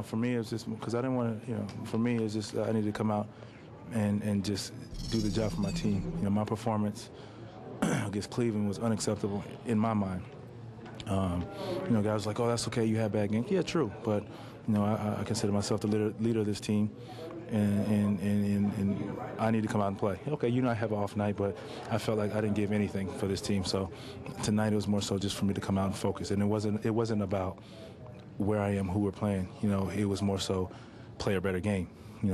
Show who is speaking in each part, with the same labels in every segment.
Speaker 1: for me, it's just because I didn't want to, for me, it's just I needed to come out and just do the job for my team. My performance against Cleveland was unacceptable in my mind. Guys like, oh, that's okay, you had bad games. Yeah, true, but I consider myself the leader of this team, and I need to come out and play. Okay, I have an off night, but I felt like I didn't give anything for this team. So tonight it was more so just for me to come out and focus, and it wasn't about where I am, who we're playing. It was more so play a better game,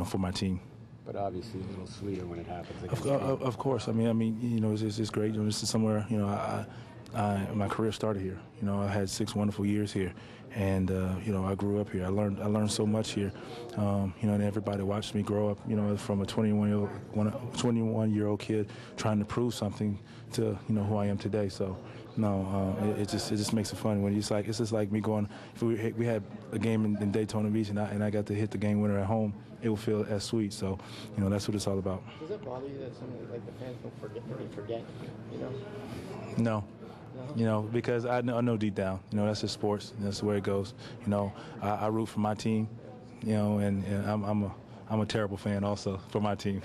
Speaker 1: for my team.
Speaker 2: But obviously a little sweeter when it happens.
Speaker 1: Of course. It's great. This is somewhere, my career started here. I had 6 wonderful years here, and I grew up here. I learned so much here. And everybody watched me grow up. From a 21-year-old kid trying to prove something to who I am today. So it just makes it fun when it's just like me going. If we had a game in Daytona Beach and I got to hit the game winner at home, it will feel as sweet. So that's what it's all about.
Speaker 3: Does it bother you that some the fans don't forget?
Speaker 1: No. Because I know deep down, that's just sports. That's where it goes. I root for my team, and I'm a terrible fan also for my team.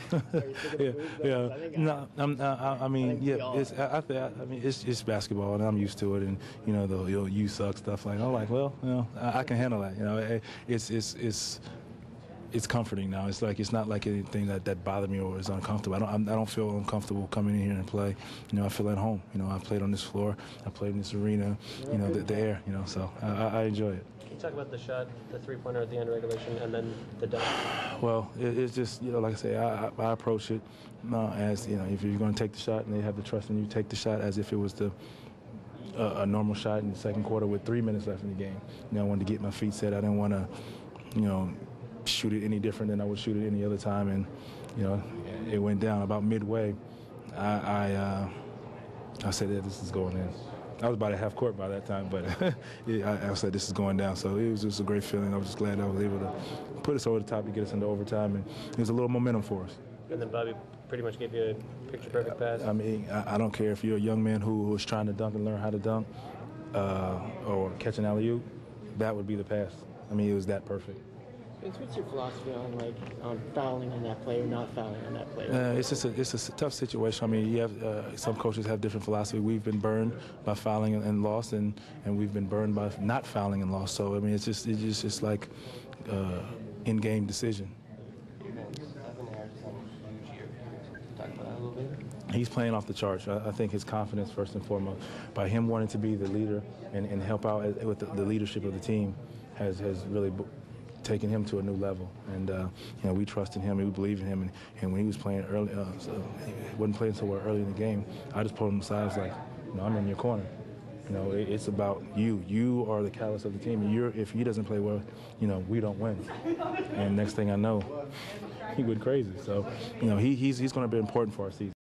Speaker 1: It's basketball, and I'm used to it. And you suck stuff like, I can handle that. It's comforting now. It's not like anything that bothered me or is uncomfortable. I don't feel uncomfortable coming in here and play. I feel at home. I played on this floor. I played in this arena. The air. So I enjoy it.
Speaker 4: Can you talk about the shot, the three-pointer at the end of regulation, and then the dunk?
Speaker 1: Well, it's just like I say, I approach it as if you're going to take the shot and they have the trust in you, take the shot as if it was a normal shot in the second quarter with 3 minutes left in the game. I wanted to get my feet set. I didn't want to shoot it any different than I would shoot it any other time, and it went down about midway. I said that this is going in. I was about at half court by that time, but I said this is going down. So it was just a great feeling. I was just glad I was able to put us over the top to get us into overtime, and it was a little momentum for us.
Speaker 4: And then Bobby pretty much gave you a picture-perfect pass.
Speaker 1: I don't care if you're a young man who was trying to dunk and learn how to dunk or catch an alley-oop, that would be the pass. It was that perfect.
Speaker 3: What's your philosophy on fouling on that play or not fouling on that play?
Speaker 1: It's a tough situation. You have some coaches have different philosophy. We've been burned by fouling and lost, and we've been burned by not fouling and lost. So it's just like in-game decision. He's playing off the charts. I think his confidence, first and foremost, by him wanting to be the leader and help out with the leadership of the team, has really taking him to a new level, and we trust in him, and we believe in him, and when he was playing early, he wasn't playing so well early in the game, I just pulled him aside. I was like, I'm in your corner. It's about you. You are the catalyst of the team, and if he doesn't play well, we don't win. And next thing I know, he went crazy. So, he's going to be important for our season.